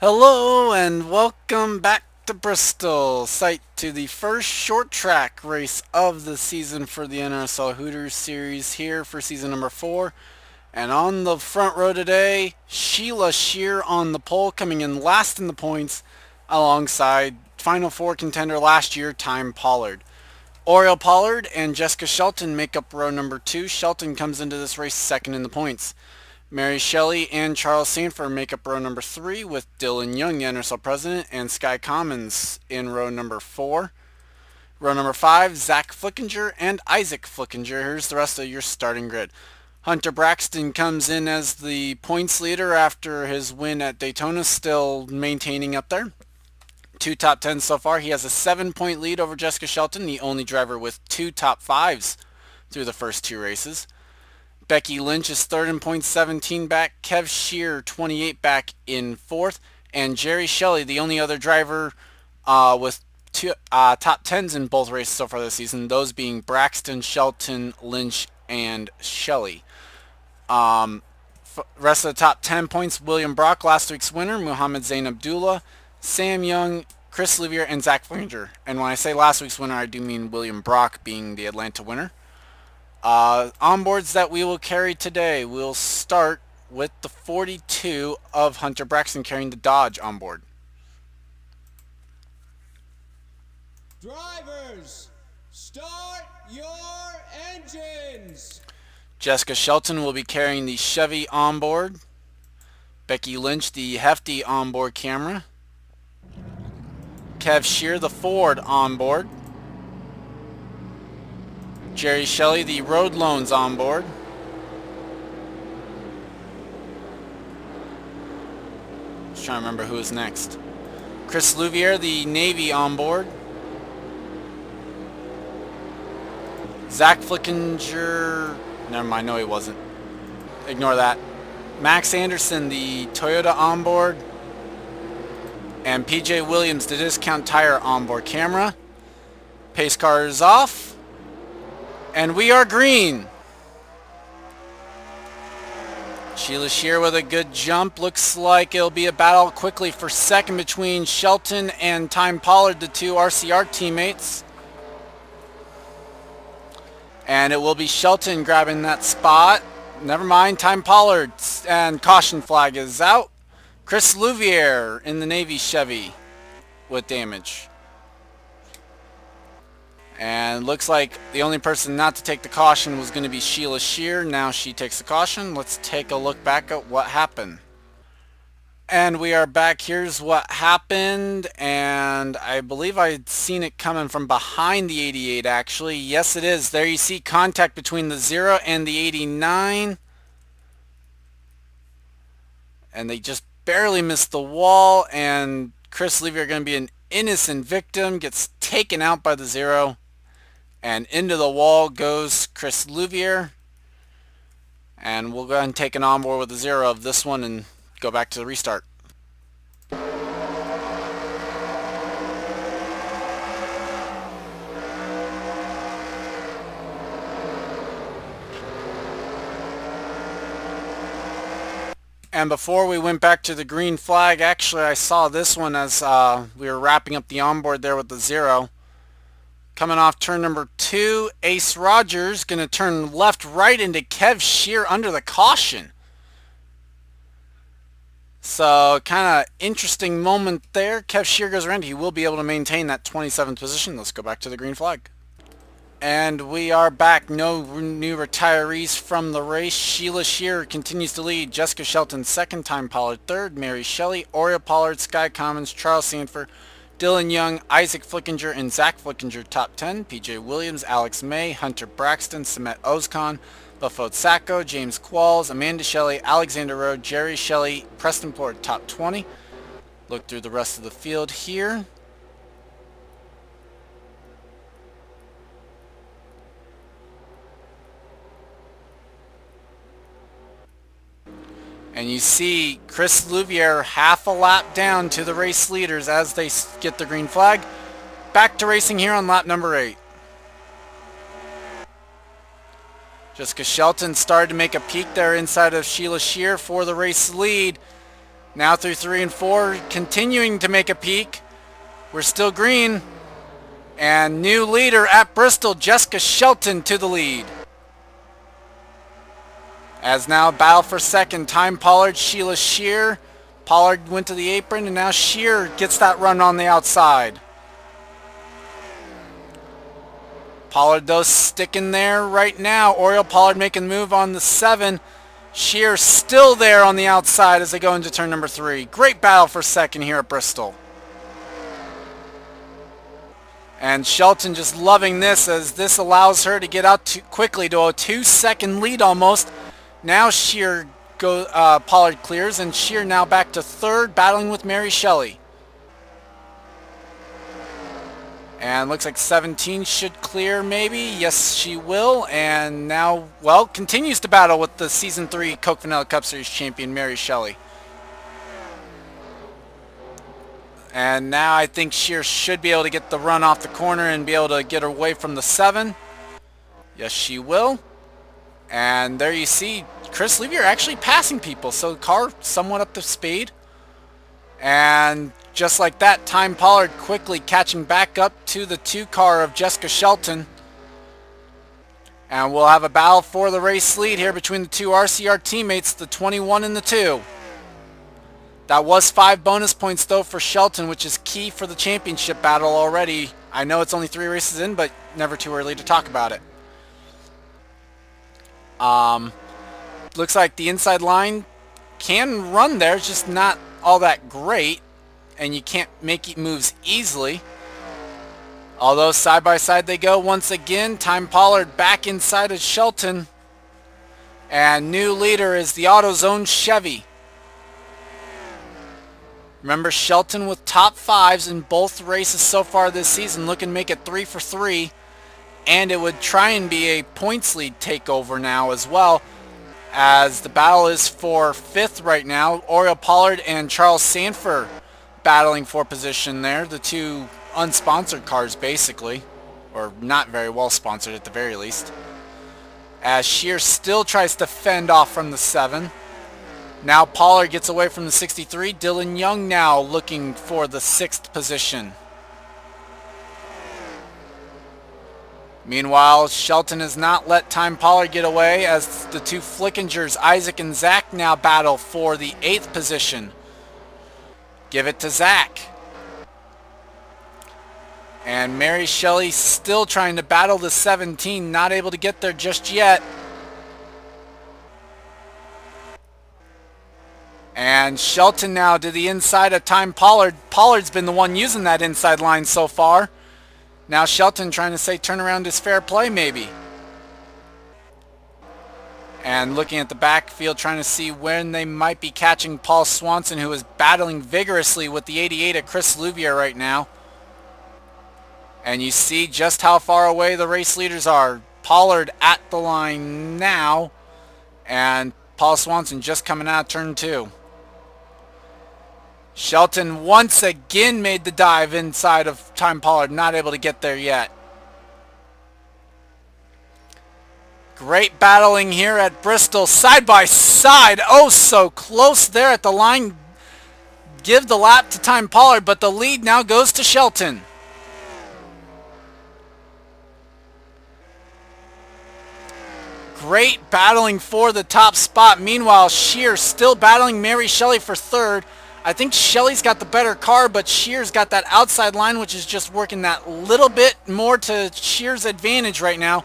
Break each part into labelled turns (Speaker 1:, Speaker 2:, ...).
Speaker 1: Hello and welcome back to Bristol, site to the first short track race of the season for the NRSL Hooters series here for season number 4. And on the front row today, Sheila Shear on the pole, coming in last in the points alongside Final Four contender last year, Time Pollard. Oriel Pollard and Jessica Shelton make up row number 2. Shelton comes into this race second in the points. Mary Shelly and Charles Sanford make up row number 3 with Dylan Young, the NRSL president, and Sky Commons in row number 4. Row number 5, Zach Flickinger and Isaac Flickinger. Here's the rest of your starting grid. Hunter Braxton comes in as the points leader after his win at Daytona, still maintaining up there. 2 top 10s so far. He has a 7-point lead over Jessica Shelton, the only driver with 2 top 5s through the first 2 races. Becky Lynch is third in points, 17 back. Kev Shear, 28 back in fourth. And Jerry Shelly, the only other driver with 2 top 10s in both races so far this season, those being Braxton, Shelton, Lynch, and Shelly. Rest of the top 10 points, William Brock, last week's winner, Muhammad Zain Abdullah, Sam Young, Chris Livier, and Zach Flinger. And when I say last week's winner, I do mean William Brock being the Atlanta winner. Onboards that we will carry today. We'll start with the 42 of Hunter Braxton carrying the Dodge onboard.
Speaker 2: Drivers, start your engines.
Speaker 1: Jessica Shelton will be carrying the Chevy onboard. Becky Lynch, the hefty onboard camera. Kev Shear, the Ford onboard. Jerry Shelly, the Road Loans onboard. Just trying to remember who is next. Chris Louvier, the Navy onboard. Zach Flickinger, never mind, no he wasn't. Ignore that. Max Anderson, the Toyota onboard. And PJ Williams, the Discount Tire onboard camera. Pace car is off. And we are green. Sheila Shear with a good jump. Looks like it'll be a battle quickly for second between Shelton and Time Pollard, the 2 RCR teammates. And it will be Shelton grabbing that spot. Never mind, Time Pollard. And caution flag is out. Chris Louvier in the Navy Chevy with damage. And looks like the only person not to take the caution was going to be Sheila Shear. Now she takes the caution. Let's take a look back at what happened. And we are back. Here's what happened. And I believe I'd seen it coming from behind the 88 actually. Yes it is. There you see contact between the 0 and the 89. And they just barely missed the wall. And Chris Levy are going to be an innocent victim. Gets taken out by the 0. And into the wall goes Chris Louvier. And we'll go ahead and take an onboard with the 0 of this one and go back to the restart. And before we went back to the green flag, actually I saw this one as we were wrapping up the onboard there with the 0. Coming off turn number 2, Ace Rogers going to turn left right into Kev Shear under the caution. So kind of interesting moment there. Kev Shear goes around. He will be able to maintain that 27th position. Let's go back to the green flag. And we are back. No new retirees from the race. Sheila Shear continues to lead. Jessica Shelton second, Time Pollard third. Mary Shelly, Oriel Pollard, Sky Commons, Charles Sanford, Dylan Young, Isaac Flickinger, and Zach Flickinger top 10. PJ Williams, Alex May, Hunter Braxton, Samet Ozkan, Buffo Sacco, James Qualls, Amanda Shelley, Alexander Road, Jerry Shelley, Preston Port top 20. Look through the rest of the field here. And you see Chris Louvier half a lap down to the race leaders as they get the green flag. Back to racing here on lap number 8. Jessica Shelton started to make a peek there inside of Sheila Shear for the race lead. Now through 3 and 4, continuing to make a peak. We're still green. And new leader at Bristol, Jessica Shelton to the lead. As now battle for second, Time Pollard, Sheila Shear. Pollard went to the apron, and now Shear gets that run on the outside. Pollard, though, sticking there right now. Oriole Pollard making the move on the 7. Shear still there on the outside as they go into turn number 3. Great battle for second here at Bristol. And Shelton just loving this, as this allows her to get out quickly to a 2-second lead almost. Now Shear Pollard clears, and Shear now back to third, battling with Mary Shelly. And looks like 17 should clear maybe. Yes, she will. And now, well, continues to battle with the Season 3 Coke Vanilla Cup Series champion, Mary Shelly. And now I think Shear should be able to get the run off the corner and be able to get away from the 7. Yes, she will. And there you see Chris Levier actually passing people. So the car somewhat up to speed. And just like that, Time Pollard quickly catching back up to the 2 car of Jessica Shelton. And we'll have a battle for the race lead here between the 2 RCR teammates, the 21 and the 2. That was 5 bonus points though for Shelton, which is key for the championship battle already. I know it's only 3 races in, but never too early to talk about it. Looks like the inside line can run there, it's just not all that great, and you can't make moves easily. Although side by side they go once again. Time Pollard back inside of Shelton, and new leader is the AutoZone Chevy. Remember, Shelton with top 5s in both races so far this season, looking to make it 3 for 3. And it would try and be a points lead takeover now as well, as the battle is for 5th right now. Oriole Pollard and Charles Sanford battling for position there. The 2 unsponsored cars basically, or not very well sponsored at the very least. As Shear still tries to fend off from the 7. Now Pollard gets away from the 63. Dylan Young now looking for the 6th position. Meanwhile, Shelton has not let Time Pollard get away, as the 2 Flickingers, Isaac and Zach, now battle for the 8th position. Give it to Zach. And Mary Shelly still trying to battle the 17, not able to get there just yet. And Shelton now to the inside of Time Pollard. Pollard's been the one using that inside line so far. Now Shelton trying to say turnaround is fair play maybe. And looking at the backfield, trying to see when they might be catching Paul Swanson, who is battling vigorously with the 88 of Chris Louvier right now. And you see just how far away the race leaders are. Pollard at the line now, and Paul Swanson just coming out of turn 2. Shelton once again made the dive inside of Time Pollard, not able to get there yet. Great battling here at Bristol, side by side. Oh, so close there at the line. Give the lap to Time Pollard, but the lead now goes to Shelton. Great battling for the top spot. Meanwhile, Shear still battling Mary Shelly for 3rd. I think Shelly's got the better car, but Shear's got that outside line, which is just working that little bit more to Shear's advantage right now.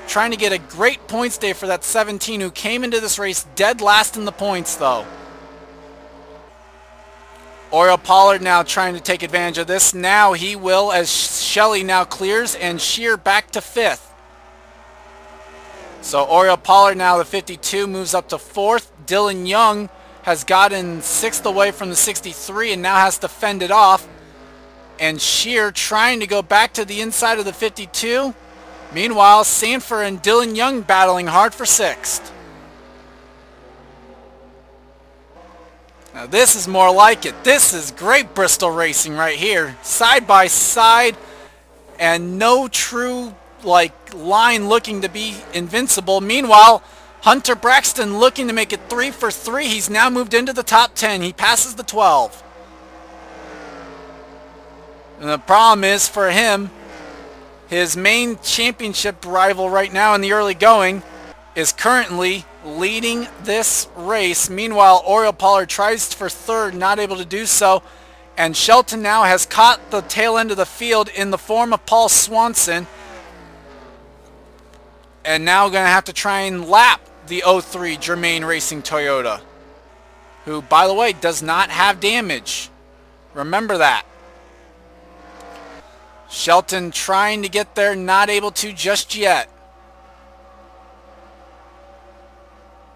Speaker 1: Trying to get a great points day for that 17, who came into this race dead last in the points, though. Oriole Pollard now trying to take advantage of this. Now he will, as Shelly now clears, and Shear back to 5th. So Oriole Pollard now, the 52, moves up to 4th. Dylan Young has gotten 6th away from the 63 and now has to fend it off. And Shear trying to go back to the inside of the 52. Meanwhile, Sanford and Dylan Young battling hard for 6th. Now this is more like it. This is great Bristol racing right here. Side by side, and no true line looking to be invincible. Meanwhile, Hunter Braxton looking to make it 3 for 3. He's now moved into the top 10. He passes the 12. And the problem is for him, his main championship rival right now in the early going is currently leading this race. Meanwhile, Oriole Pollard tries for third, not able to do so. And Shelton now has caught the tail end of the field in the form of Paul Swanson. And now going to have to try and lap the 03 Germain Racing Toyota, who, by the way, does not have damage. Remember that. Shelton trying to get there, not able to just yet.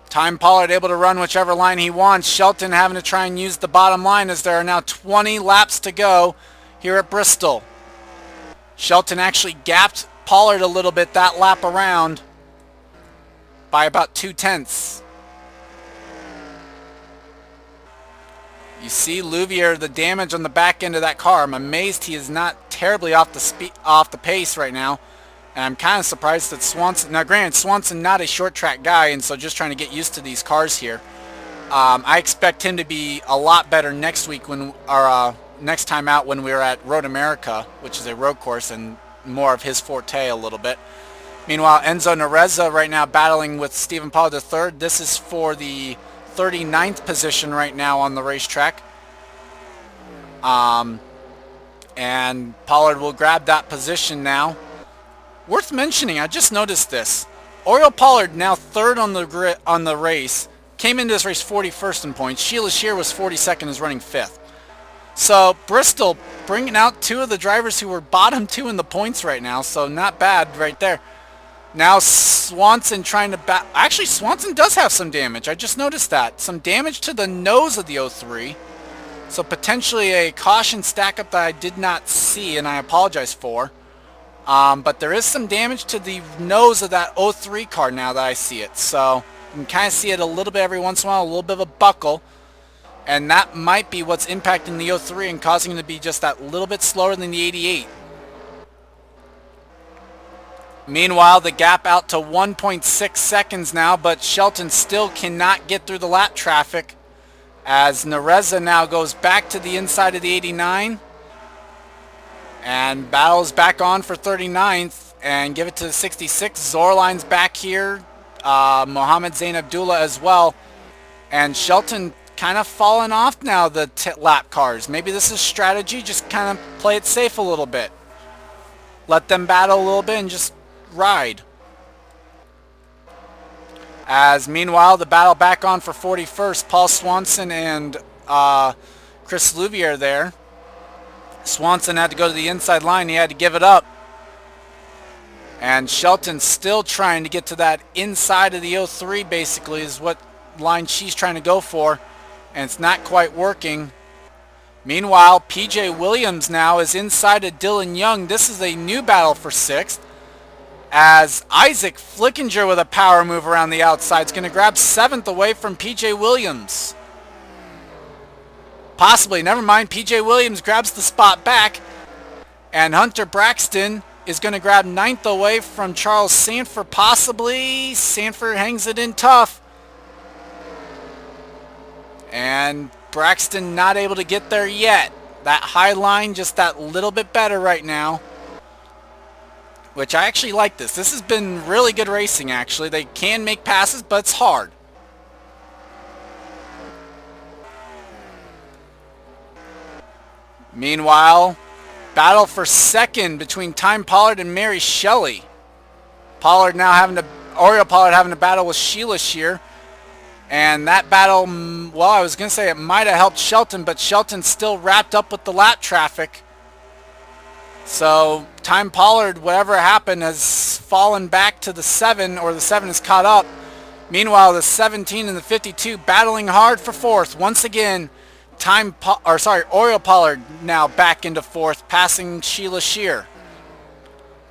Speaker 1: Time Pollard able to run whichever line he wants. Shelton having to try and use the bottom line as there are now 20 laps to go here at Bristol. Shelton actually gapped Pollard a little bit that lap around by about 2/10. You see Louvier, the damage on the back end of that car. I'm amazed he is not terribly off the pace right now. And I'm kind of surprised that Swanson... Now, granted, Swanson not a short track guy, and so just trying to get used to these cars here. I expect him to be a lot better next week next time out when we're at Road America, which is a road course and more of his forte a little bit. Meanwhile, Enzo Nareza right now battling with Stephen Pollard III. This is for the 39th position right now on the racetrack. And Pollard will grab that position now. Worth mentioning, I just noticed this. Oriole Pollard now third on the race. Came into this race 41st in points. Sheila Shear was 42nd, is running 5th. So Bristol bringing out two of the drivers who were bottom 2 in the points right now. So not bad right there. Now Swanson trying to actually, Swanson does have some damage. I just noticed that. Some damage to the nose of the 03. So potentially a caution stack up that I did not see, and I apologize for. But there is some damage to the nose of that 03 car now that I see it. So you can kind of see it a little bit every once in a while, a little bit of a buckle. And that might be what's impacting the 03 and causing him to be just that little bit slower than the 88. Meanwhile, the gap out to 1.6 seconds now, but Shelton still cannot get through the lap traffic as Nareza now goes back to the inside of the 89 and battles back on for 39th and give it to the 66. Zorline's back here, Mohammed Zain Abdullah as well, and Shelton kind of falling off now the lap cars. Maybe this is strategy, just kind of play it safe a little bit. Let them battle a little bit and just ride. As meanwhile, the battle back on for 41st. Paul Swanson and Chris Louvier there. Swanson had to go to the inside line. He had to give it up. And Shelton still trying to get to that inside of the 03 basically is what line she's trying to go for. And it's not quite working. Meanwhile, PJ Williams now is inside of Dylan Young. This is a new battle for 6th. As Isaac Flickinger with a power move around the outside is going to grab 7th away from PJ Williams. Possibly, never mind. PJ Williams grabs the spot back. And Hunter Braxton is going to grab 9th away from Charles Sanford. Possibly. Sanford hangs it in tough. And Braxton not able to get there yet. That high line just that little bit better right now. Which I actually like this. This has been really good racing actually. They can make passes, but it's hard. Meanwhile, battle for 2nd between Time Pollard and Mary Shelley. Oriole Pollard having to battle with Sheila Shear. And that battle, well, I was going to say it might have helped Shelton, but Shelton still wrapped up with the lap traffic. So Time Pollard, whatever happened, has fallen back to the 7, or the 7 is caught up. Meanwhile, the 17 and the 52 battling hard for 4th. Once again, Oriole Pollard now back into 4th, passing Sheila Shear.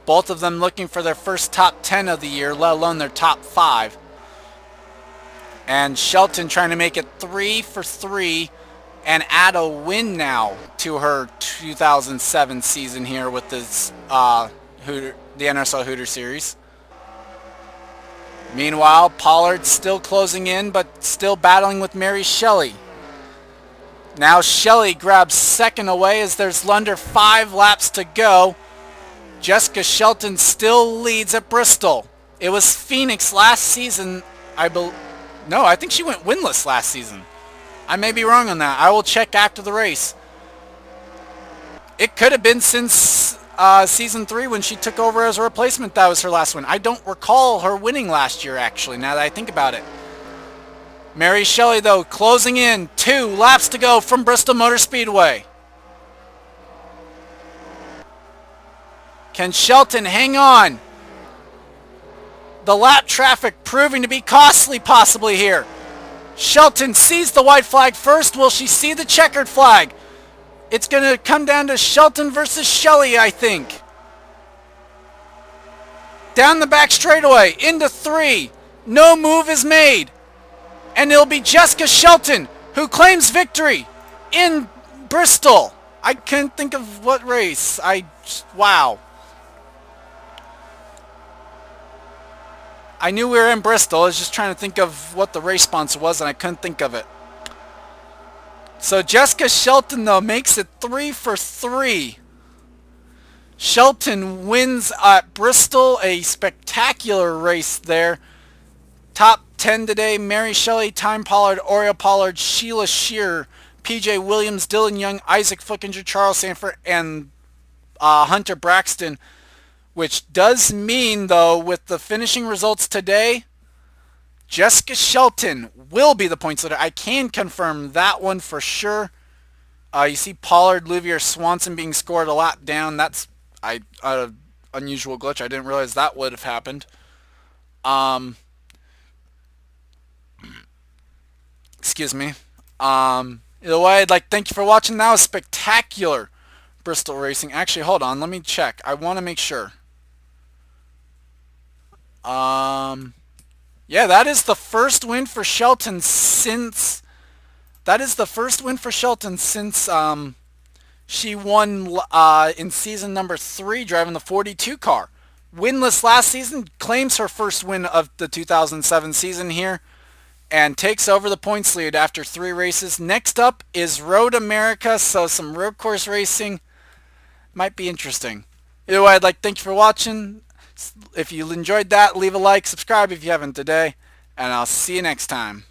Speaker 1: Both of them looking for their first top 10 of the year, let alone their top 5. And Shelton trying to make it 3 for 3 and add a win now to her 2007 season here with this the NRSL Hooters Series. Meanwhile, Pollard still closing in, but still battling with Mary Shelly. Now Shelly grabs second away as there's under 5 laps to go. Jessica Shelton still leads at Bristol. It was Phoenix last season, No, I think she went winless last season. I may be wrong on that. I will check after the race. It could have been since season 3 when she took over as a replacement. That was her last win. I don't recall her winning last year, actually, now that I think about it. Mary Shelly, though, closing in. 2 laps to go from Bristol Motor Speedway. Can Shelton hang on? The lap traffic proving to be costly possibly here. Shelton sees the white flag first. Will she see the checkered flag? It's going to come down to Shelton versus Shelly, I think. Down the back straightaway, into 3. No move is made. And it'll be Jessica Shelton who claims victory in Bristol. I couldn't think of what race. Wow. I knew we were in Bristol. I was just trying to think of what the race sponsor was, and I couldn't think of it. So Jessica Shelton, though, makes it 3 for 3. Shelton wins at Bristol, a spectacular race there. Top 10 today: Mary Shelly, Time Pollard, Oriole Pollard, Sheila Shearer, PJ Williams, Dylan Young, Isaac Flickinger, Charles Sanford, and Hunter Braxton. Which does mean, though, with the finishing results today, Jessica Shelton will be the points leader. I can confirm that one for sure. You see Pollard, Louvier, Swanson being scored a lap down. That's an unusual glitch. I didn't realize that would have happened. Excuse me. Either way, I'd like to thank you for watching. That was spectacular Bristol racing. Actually, hold on. Let me check. I want to make sure. Yeah, that is the first win for Shelton since she won in season number 3 driving the 42 car. Winless last season, claims her first win of the 2007 season here, and takes over the points lead after 3 races. Next up is Road America, so some road course racing might be interesting. Either way, I'd like to thank you for watching. If you enjoyed that, leave a like, subscribe if you haven't today, and I'll see you next time.